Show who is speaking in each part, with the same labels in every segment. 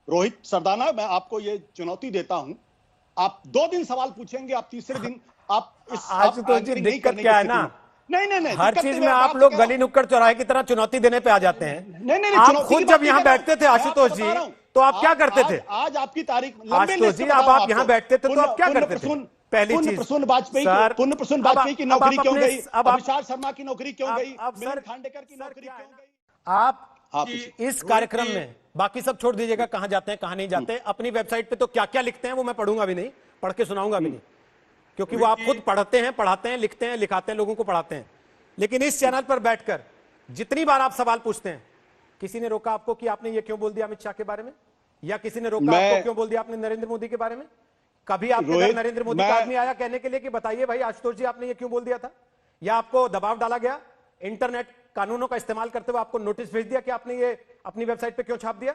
Speaker 1: रोहित सरदाना, मैं आपको ये चुनौती देता हूं, आप 2 दिन सवाल पूछेंगे, आप तीसरे दिन आप इस
Speaker 2: आज तो जी दिक्कत क्या है ना,
Speaker 1: नहीं,
Speaker 2: हर चीज में आप लोग गली नुक्कड़ चौराहे की तरह चुनौती देने पे आ जाते हैं।
Speaker 1: नहीं,
Speaker 2: आप
Speaker 1: चुनौती
Speaker 2: खुद जब यहाँ बैठते थे आशुतोष जी, तो आप क्या करते थे?
Speaker 1: आज आपकी तारीख
Speaker 2: आशुतोष जी, अब आप यहाँ बैठते थे तो आप क्या करते थे? पहली चीज,
Speaker 1: प्रसून वाजपेयी की नौकरी क्यों गई? अभिषेक शर्मा की नौकरी क्यों गई? मिलिंद खांडेकर की नौकरी क्यों गई?
Speaker 2: आप इस कार्यक्रम में बाकी सब छोड़ दीजिएगा, कहां जाते हैं कहां नहीं जाते, अपनी वेबसाइट पे तो क्या क्या लिखते हैं वो मैं पढ़ूंगा भी नहीं, पढ़ के सुनाऊंगा भी नहीं, क्योंकि वो आप खुद पढ़ते हैं, पढ़ाते हैं, लिखते हैं, लिखाते हैं, लोगों को पढ़ाते हैं। लेकिन इस चैनल पर बैठकर जितनी बार आप सवाल पूछते हैं, किसी ने रोका आपको कि आपने ये क्यों बोल दिया अमित शाह के बारे में, या किसी ने रोका आपको क्यों बोल दिया आपने नरेंद्र मोदी के बारे में? कभी आपके घर नरेंद्र मोदी का आदमी आया कहने के लिए कि बताइए भाई आशुतोष जी आपने ये क्यों बोल दिया था? या आपको दबाव डाला गया, इंटरनेट कानूनों का इस्तेमाल करते हुए आपको नोटिस भेज दिया कि आपने ये अपनी वेबसाइट पे क्यों छाप दिया?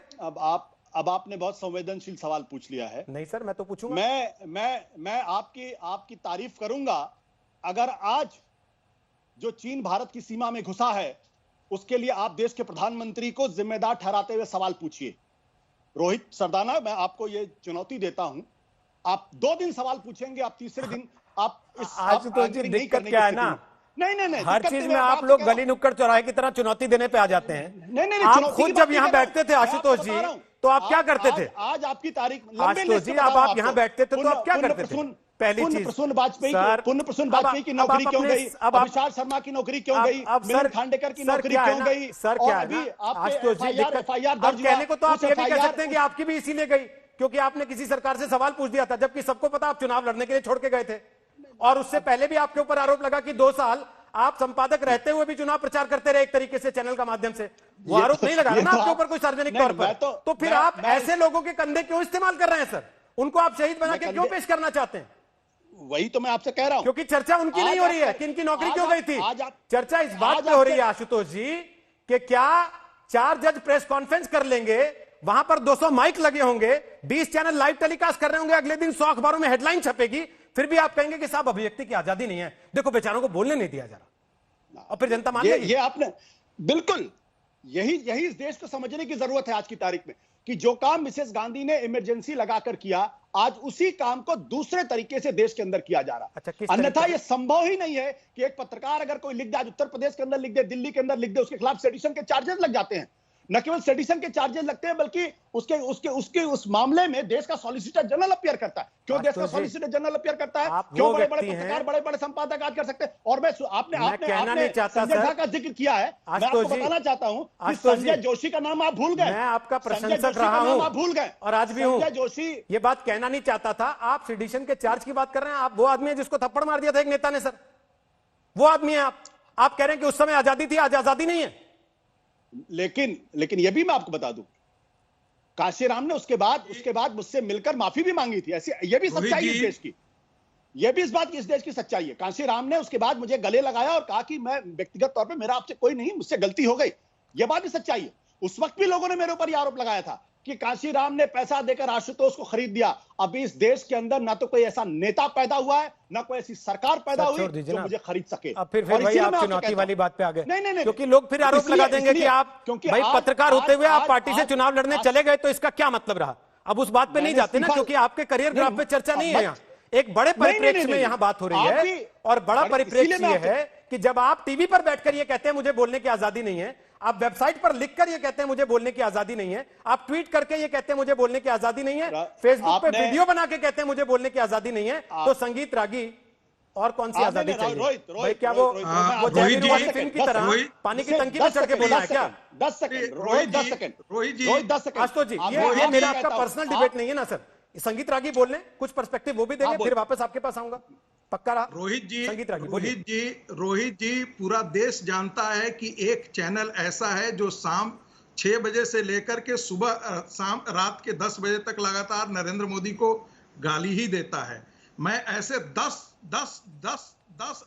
Speaker 1: अब आपने बहुत संवेदनशील सवाल पूछ लिया है।
Speaker 2: नहीं सर, मैं तो पूछूंगा।
Speaker 1: मैं आपकी तारीफ करूंगा अगर आज जो चीन भारत की सीमा में घुसा है उसके लिए आप देश के प्रधानमंत्री को जिम्मेदार ठहराते हुए सवाल पूछिए। रोहित सरदाना, मैं आपको ये चुनौती देता हूं, आप 2 दिन सवाल पूछेंगे, आप तीसरे दिन आप इस
Speaker 2: आज तो जी दिक्कत क्या है ना,
Speaker 1: नहीं,
Speaker 2: हर चीज में आप लोग गली नुक्कड़ चौराहे की तरह चुनौती देने पे आ जाते हैं।
Speaker 1: नहीं,
Speaker 2: आप खुद जब यहाँ बैठते थे आशुतोष जी, तो आप क्या करते थे?
Speaker 1: आज आपकी तारीख
Speaker 2: आशुतोष जी, अब आप यहाँ बैठते थे तो आप क्या करते थे? पहली चीज,
Speaker 1: प्रसून वाजपेयी की नौकरी क्यों गई? अभिषेक शर्मा की नौकरी क्यों गई? मिलिंद खांडेकर की नौकरी क्यों गई?
Speaker 2: सर क्या है आशुतोष जी, एफआईआर दर्ज कहने को तो आप ये भी कह सकते हैं कि आपकी भी इसीलिए गई क्योंकि आपने किसी सरकार से सवाल पूछ दिया था, जबकि सबको पता आप चुनाव लड़ने के लिए छोड़ के गए थे। और उससे पहले भी आपके ऊपर आरोप लगा कि 2 साल आप संपादक रहते हुए भी चुनाव प्रचार करते रहे एक तरीके से चैनल का माध्यम से। वो आरोप नहीं लगा ना आपके ऊपर कोई सार्वजनिक तौर पर, तो फिर आप ऐसे लोगों के कंधे क्यों इस्तेमाल कर रहे हैं सर? उनको आप शहीद बना के क्यों पेश करना चाहते हैं?
Speaker 1: वही तो मैं आपसे कह रहा हूं,
Speaker 2: क्योंकि चर्चा उनकी नहीं हो रही है कि इनकी नौकरी क्यों गई थी। चर्चा इस बात पे हो रही है आशुतोष जी कि क्या 4 जज प्रेस कॉन्फ्रेंस कर लेंगे, वहां पर 200 माइक लगे होंगे, 20 चैनल लाइव टेलीकास्ट कर रहे होंगे, अगले दिन 100 अखबारों में हेडलाइन छपेगी, फिर भी आप कहेंगे कि साहब अभिव्यक्ति की आजादी नहीं है, देखो बेचारों को बोलने नहीं दिया जा रहा, और फिर जनता मान लेगी।
Speaker 1: ये आपने बिल्कुल यही इस देश को समझने की जरूरत है आज की तारीख में कि जो काम मिसेस गांधी ने इमरजेंसी लगाकर किया, आज उसी काम को दूसरे तरीके से देश के अंदर किया जा रहा है। अन्यथा यह संभव ही नहीं है कि एक पत्रकार अगर कोई लिख दे, आज उत्तर प्रदेश के अंदर लिख दे, दिल्ली के अंदर लिख दे, उसके खिलाफ सेडिशन के चार्जेस लग जाते हैं। न केवल सेडिशन के चार्जेस लगते हैं बल्कि उसके उस मामले में देश का सॉलिसिटर जनरल अपीयर करता है। क्यों देश का सॉलिसिटर जनरल अपीयर करता है? क्यों बड़े-बड़े पत्रकार, बड़े-बड़े संपादक आज कर सकते हैं? और मैं आपने संजय झा का जिक्र किया है, मैं आपको बताना चाहता हूं कि संजय जोशी का नाम आप भूल गए।
Speaker 2: मैं आपका प्रशंसक रहा हूं,
Speaker 1: आप भूल गए
Speaker 2: और आज भी हूं।
Speaker 1: संजय जोशी
Speaker 2: ये बात कहना नहीं चाहता था। आप सेडिशन के चार्ज की बात कर रहे हैं, आप वो आदमी है जिसको थप्पड़ मार दिया था एक नेता ने सर, वो आदमी है आप कह रहे हैं कि उस समय आजादी थी, आज आजादी नहीं है।
Speaker 1: लेकिन यह भी मैं आपको बता दूं, कांशीराम ने उसके बाद मुझसे मिलकर माफी भी मांगी थी। ऐसी यह भी सच्चाई है इस देश की, यह भी इस बात की इस देश की सच्चाई है। कांशीराम ने उसके बाद मुझे गले लगाया और कहा कि मैं व्यक्तिगत तौर पे मेरा आपसे कोई नहीं, मुझसे गलती हो गई। यह बात भी सच्चाई है। उस वक्त भी लोगों ने मेरे ऊपर यह आरोप लगाया था कि कांशीराम ने पैसा देकर आशुतोष को खरीद दिया। अभी इस देश के अंदर ना तो कोई ऐसा नेता पैदा हुआ है, ना कोई ऐसी सरकार पैदा हुई जो मुझे खरीद सके।
Speaker 2: अब फिर भाई आप चुनौती वाली बात पे आ गए। नहीं, क्योंकि लोग फिर आरोप लगा देंगे कि आप भाई पत्रकार होते हुए आप पार्टी से चुनाव लड़ने चले गए, तो इसका क्या मतलब रहा? अब उस बात पे नहीं जाते ना, क्योंकि आपके करियर ग्राफ पे चर्चा नहीं है। यहाँ एक बड़े परिप्रेक्ष्य में यहाँ बात हो रही है, और बड़ा परिप्रेक्ष्य ये है कि जब आप टीवी पर बैठकर ये कहते हैं मुझे बोलने की आजादी नहीं है, आप वेबसाइट पर लिखकर ये कहते हैं मुझे बोलने की आजादी नहीं है, आप ट्वीट करके ये कहते हैं मुझे बोलने की आजादी नहीं है, फेसबुक पे वीडियो बना के कहते हैं मुझे बोलने की आजादी नहीं है, तो संगीत रागी और कौन सी आजादी चाहिए भाई? क्या वो जयवीर वाली फिल्म की तरह पानी की टंकी पे चढ़ के बोला है क्या?
Speaker 1: 10 second Rohit, 10 second Rohit, 10 second.
Speaker 2: Ashutosh ji, ये मेरा आपका पर्सनल डिबेट नहीं है ना सर। संगीत रागी बोल लें, कुछ पर्सपेक्टिव वो भी देंगे, फिर वापस आपके पास आऊंगा। पक्का रहा
Speaker 3: रोहित जी?
Speaker 2: संगीत रागी
Speaker 3: रोहित जी, पूरा देश जानता है कि एक चैनल ऐसा है जो शाम 6 बजे से लेकर के सुबह शाम रात के 10 बजे तक लगातार नरेंद्र मोदी को गाली ही देता है। मैं ऐसे 10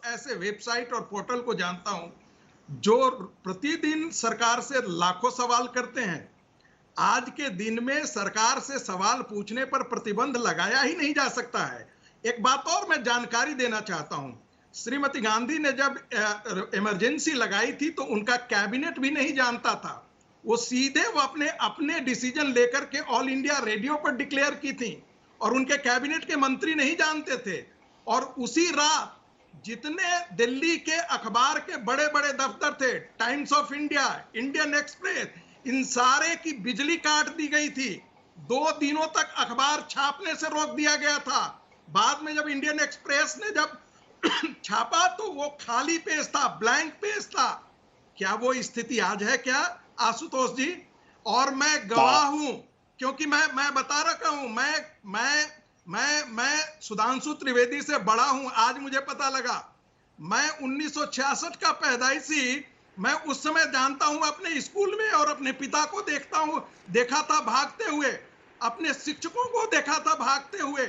Speaker 3: ऐसे वेबसाइट और पोर्टल को जानता हूं जो प्रतिदिन सरकार से लाखों सवाल करते हैं। आज के दिन में सरकार से सवाल पूछने पर प्रतिबंध लगाया ही नहीं जा सकता है। एक बात और मैं जानकारी देना चाहता हूं, श्रीमती गांधी ने जब इमरजेंसी लगाई थी तो उनका कैबिनेट भी नहीं जानता था। वो सीधे वो अपने अपने डिसीजन लेकर के ऑल इंडिया रेडियो पर डिक्लेयर की थी और उनके कैबिनेट के मंत्री नहीं जानते थे। और उसी रात जितने दिल्ली के अखबार के बड़े बड़े दफ्तर थे, Times of India, Indian Express, इन सारे की बिजली काट दी गई थी। 2 दिनों तक अखबार छापने से रोक दिया गया था। बाद में जब इंडियन एक्सप्रेस ने जब छापा तो वो खाली पेज था, ब्लैंक पेज था। क्या वो स्थिति आज है क्या आशुतोष जी? और मैं गवाह हूं, क्योंकि मैं बता रखा हूं, मैं सुधांशु त्रिवेदी से बड़ा हूं। आज मुझे पता लगा, मैं 1966 का पैदाइशी, मैं उस समय जानता हूं, अपने स्कूल में और अपने पिता को देखा था भागते हुए, अपने शिक्षकों को देखा था भागते हुए,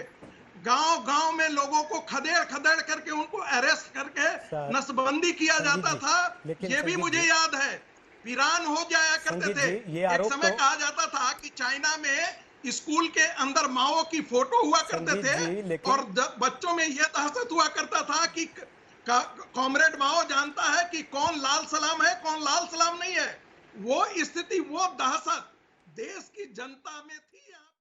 Speaker 3: गांव में लोगों को खदेड़ करके उनको अरेस्ट करके नसबंदी किया जाता था। ये भी मुझे याद है। वीरान हो जाया करते थे। एक समय कहा जाता था कि चाइना में स्कूल के अंदर माओ की फोटो हुआ करते थे और बच्चों में यह दहशत हुआ करता था कि कॉमरेड माओ जानता है कि कौन लाल सलाम है, कौन लाल सलाम नहीं है। वो स्थिति, वो दहशत देश की जनता में थी।